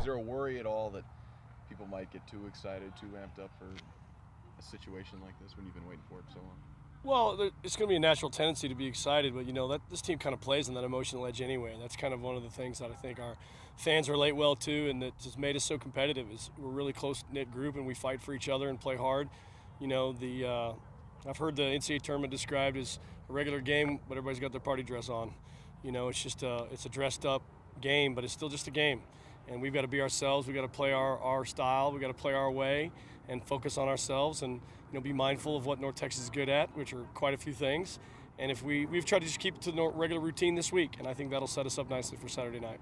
there a worry at all that people might get too excited, too amped up for a situation like this when you've been waiting for it so long? Well, it's going to be a natural tendency to be excited, but that this team kind of plays on that emotional edge anyway. And that's kind of one of the things that I think our fans relate well to, and that has made us so competitive. Is we're a really close-knit group, and we fight for each other and play hard. I've heard the NCAA tournament described as a regular game, but everybody's got their party dress on. It's just it's a dressed-up game, but it's still just a game. And we've got to be ourselves. We've got to play our style. We've got to play our way and focus on ourselves and be mindful of what North Texas is good at, which are quite a few things. And if we've tried to just keep it to the regular routine this week, and I think that'll set us up nicely for Saturday night.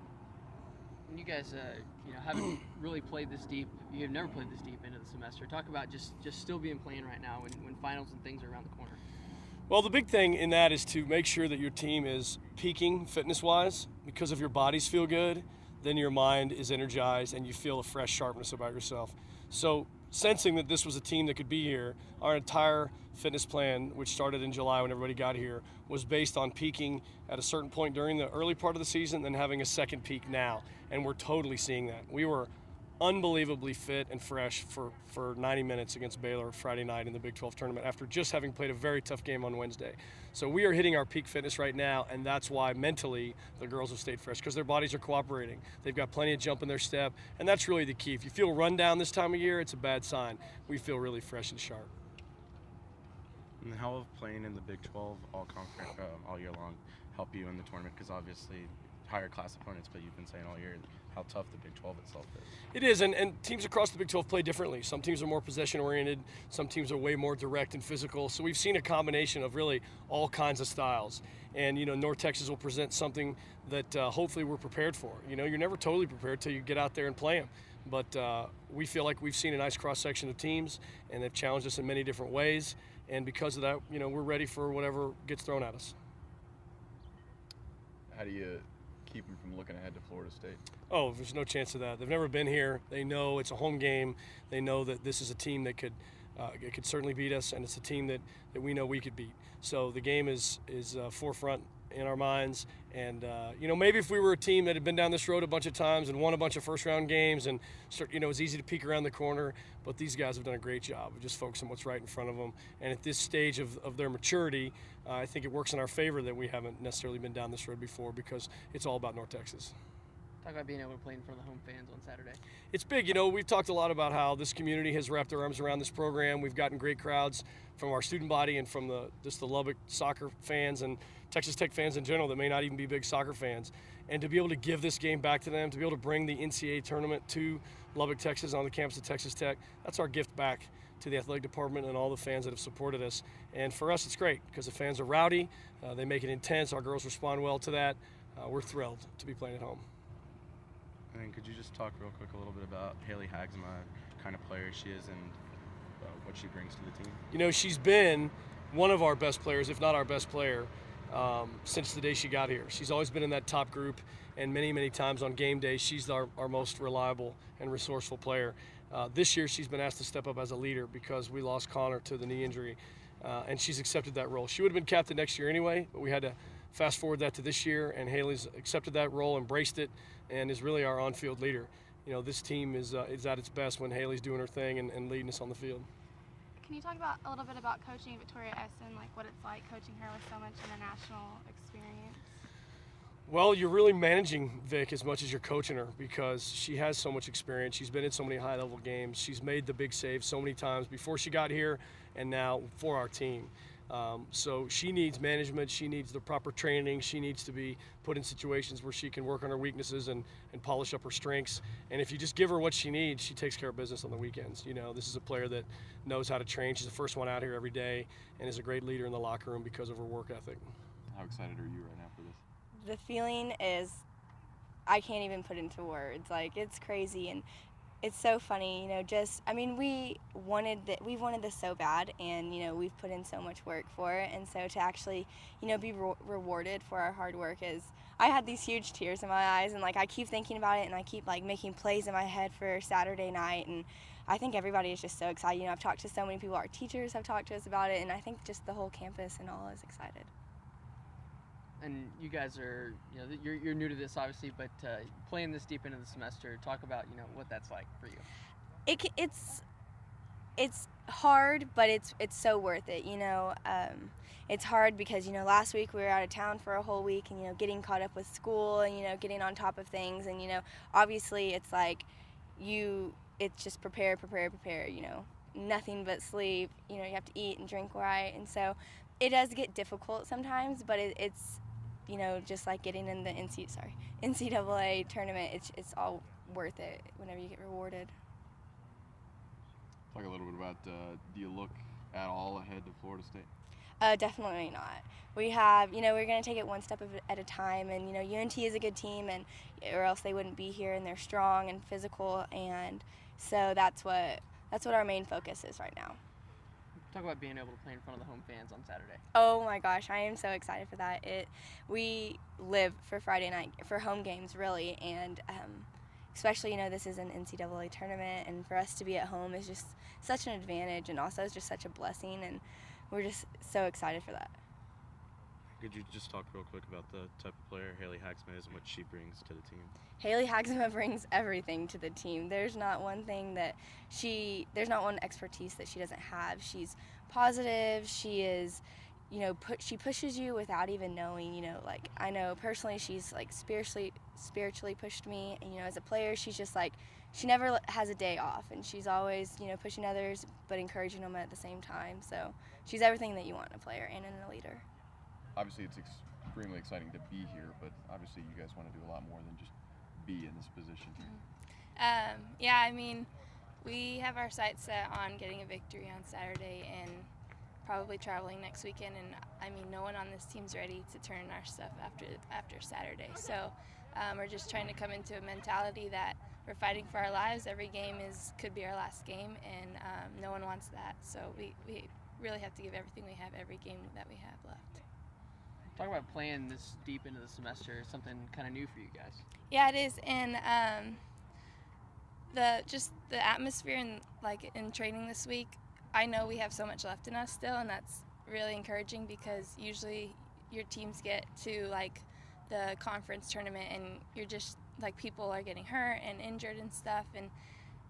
You guys, haven't really played this deep. You have never played this deep into the semester. Talk about just still being playing right now when finals and things are around the corner. Well, the big thing in that is to make sure that your team is peaking fitness-wise, because if your bodies feel good, then your mind is energized and you feel a fresh sharpness about yourself. So sensing that this was a team that could be here, our entire fitness plan, which started in July when everybody got here, was based on peaking at a certain point during the early part of the season, then having a second peak now. And we're totally seeing that. We were unbelievably fit and fresh for 90 minutes against Baylor Friday night in the Big 12 tournament after just having played a very tough game on Wednesday. So we are hitting our peak fitness right now, and that's why mentally the girls have stayed fresh, because their bodies are cooperating. They've got plenty of jump in their step, and that's really the key. If you feel run down this time of year, it's a bad sign. We feel really fresh and sharp. And how will playing in the Big 12 all year long help you in the tournament? Because obviously higher class opponents, but you've been saying all year how tough the Big 12 itself is. It is, and teams across the Big 12 play differently. Some teams are more possession-oriented. Some teams are way more direct and physical. So we've seen a combination of really all kinds of styles. And, North Texas will present something that hopefully we're prepared for. You're never totally prepared till you get out there and play them. But we feel like we've seen a nice cross-section of teams, and they've challenged us in many different ways. And because of that, we're ready for whatever gets thrown at us. How do you keep them from looking ahead to Florida State? Oh, there's no chance of that. They've never been here. They know it's a home game. They know that this is a team that could certainly beat us, and it's a team that we know we could beat. So the game is forefront in our minds. And, maybe if we were a team that had been down this road a bunch of times and won a bunch of first-round games and, it's easy to peek around the corner. But these guys have done a great job of just focusing on what's right in front of them. And at this stage of their maturity, I think it works in our favor that we haven't necessarily been down this road before, because it's all about North Texas. Talk about being able to play in front of the home fans on Saturday. It's big. We've talked a lot about how this community has wrapped their arms around this program. We've gotten great crowds from our student body and from the Lubbock soccer fans and Texas Tech fans in general that may not even be big soccer fans. And to be able to give this game back to them, to be able to bring the NCAA tournament to Lubbock, Texas, on the campus of Texas Tech, that's our gift back to the athletic department and all the fans that have supported us. And for us, it's great because the fans are rowdy. They make it intense. Our girls respond well to that. We're thrilled to be playing at home. And could you just talk real quick a little bit about Haley Hagsma, kind of player she is and what she brings to the team? She's been one of our best players, if not our best player, since the day she got here. She's always been in that top group, and many, many times on game day, she's our most reliable and resourceful player. This year, she's been asked to step up as a leader because we lost Connor to the knee injury, and she's accepted that role. She would have been captain next year anyway, but we had to fast forward that to this year, and Haley's accepted that role, embraced it, and is really our on-field leader. This team is at its best when Haley's doing her thing and leading us on the field. Can you talk a little bit about coaching Victoria Essen, like what it's like coaching her with so much international experience? Well, you're really managing Vic as much as you're coaching her because she has so much experience. She's been in so many high-level games. She's made the big saves so many times before she got here and now for our team. So she needs management. She needs the proper training. She needs to be put in situations where she can work on her weaknesses and polish up her strengths. And if you just give her what she needs, she takes care of business on the weekends. This is a player that knows how to train. She's the first one out here every day and is a great leader in the locker room because of her work ethic. How excited are you right now for this? The feeling is, I can't even put into words. Like, it's crazy, and it's so funny, we wanted this so bad, and, we've put in so much work for it, and so to actually, be rewarded for our hard work I had these huge tears in my eyes, and, I keep thinking about it, and I keep, making plays in my head for Saturday night, and I think everybody is just so excited. I've talked to so many people, our teachers have talked to us about it, and I think just the whole campus and all is excited. and you guys are, you're new to this obviously, but playing this deep into the semester, talk about, what that's like for you. It's hard, but it's so worth it. It's hard because last week we were out of town for a whole week, and getting caught up with school, and getting on top of things, and obviously it's like it's just prepare. Nothing but sleep. You have to eat and drink right, and so it does get difficult sometimes, but it's just like getting in the NCAA tournament. It's all worth it whenever you get rewarded. Talk a little bit about, do you look at all ahead to Florida State? Definitely not. We have, we're going to take it one step at a time, and UNT is a good team, or else they wouldn't be here, and they're strong and physical, and so that's what our main focus is right now. Talk about being able to play in front of the home fans on Saturday. Oh my gosh, I am so excited for that. We live for Friday night, for home games really, and especially this is an NCAA tournament, and for us to be at home is just such an advantage, and also it's just such a blessing, and we're just so excited for that. Could you just talk real quick about the type of player Haley Hagsma is and what she brings to the team? Haley Hagsma brings everything to the team. There's not one expertise that she doesn't have. She's positive. She is, she pushes you without even knowing. Like I know personally, she's like spiritually pushed me. And as a player, she's just like she never has a day off, and she's always pushing others but encouraging them at the same time. So she's everything that you want in a player and in a leader. Obviously, it's extremely exciting to be here, but obviously you guys want to do a lot more than just be in this position here. Yeah, I mean, we have our sights set on getting a victory on Saturday and probably traveling next weekend. And I mean, no one on this team's ready to turn our stuff after Saturday. So we're just trying to come into a mentality that we're fighting for our lives. Every game could be our last game, and no one wants that. So we really have to give everything we have every game that we have left. Talk about playing this deep into the semester, something kind of new for you guys. Yeah, it is, and the atmosphere in training this week, I know we have so much left in us still, and that's really encouraging because usually your teams get to the conference tournament and you're just people are getting hurt and injured and stuff,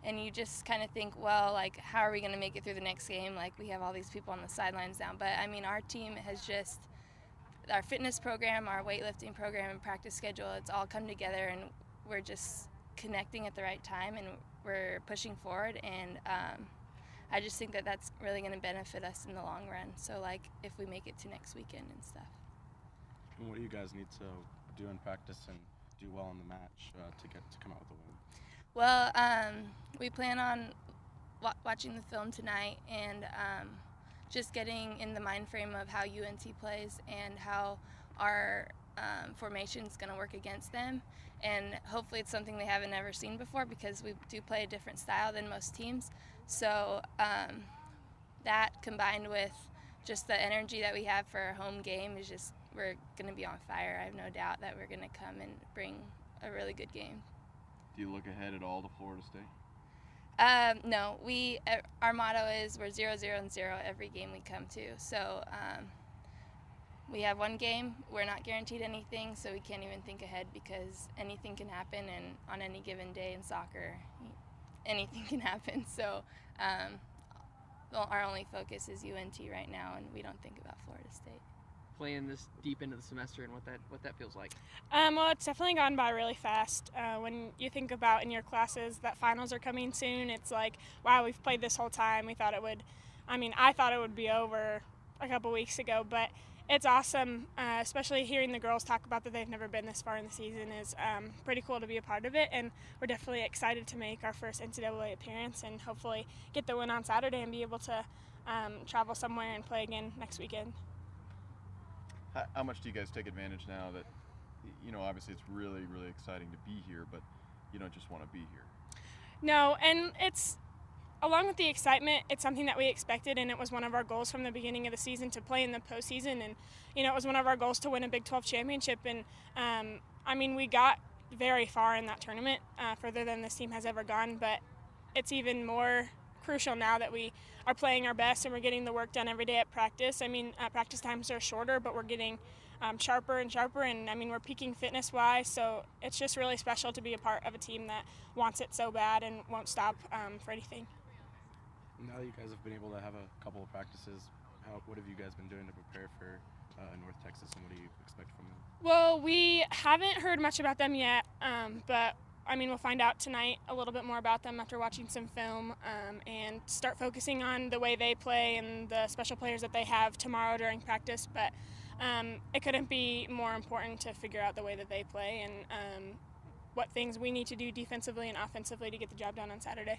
and you just kind of think, well, how are we going to make it through the next game? We have all these people on the sidelines now, but I mean, our team has just. Our fitness program, our weightlifting program, and practice schedule, it's all come together, and we're just connecting at the right time, and we're pushing forward, and I just think that that's really going to benefit us in the long run. So, if we make it to next weekend and stuff. And what do you guys need to do in practice and do well in the match to come out with a win? Well, we plan on watching the film tonight and just getting in the mind frame of how UNT plays and how our formation is going to work against them. And hopefully it's something they haven't ever seen before because we do play a different style than most teams. So that combined with just the energy that we have for our home game is just, we're going to be on fire. I have no doubt that we're going to come and bring a really good game. Do you look ahead at all to Florida State? No, our motto is we're 0-0-0 every game we come to. So we have one game. We're not guaranteed anything, so we can't even think ahead because anything can happen, and on any given day in soccer, anything can happen. So our only focus is UNT right now, and we don't think about Florida State. Playing this deep into the semester and what that feels like. Well, it's definitely gone by really fast. When you think about in your classes that finals are coming soon, it's like, wow, we've played this whole time. I thought it would be over a couple weeks ago, but it's awesome, especially hearing the girls talk about that they've never been this far in the season is pretty cool to be a part of it, and we're definitely excited to make our first NCAA appearance and hopefully get the win on Saturday and be able to travel somewhere and play again next weekend. How much do you guys take advantage now that, obviously it's really, really exciting to be here, but you don't just want to be here? No, and it's, along with the excitement, it's something that we expected, and it was one of our goals from the beginning of the season to play in the postseason, and, it was one of our goals to win a Big 12 championship, and, we got very far in that tournament, further than this team has ever gone, but it's even more crucial now that we are playing our best and we're getting the work done every day at practice. Practice times are shorter, but we're getting sharper and sharper, and I mean we're peaking fitness-wise, so it's just really special to be a part of a team that wants it so bad and won't stop for anything. Now that you guys have been able to have a couple of practices, what have you guys been doing to prepare for North Texas, and what do you expect from them? Well, we haven't heard much about them yet, but I mean we'll find out tonight a little bit more about them after watching some film, and start focusing on the way they play and the special players that they have tomorrow during practice. But it couldn't be more important to figure out the way that they play and what things we need to do defensively and offensively to get the job done on Saturday.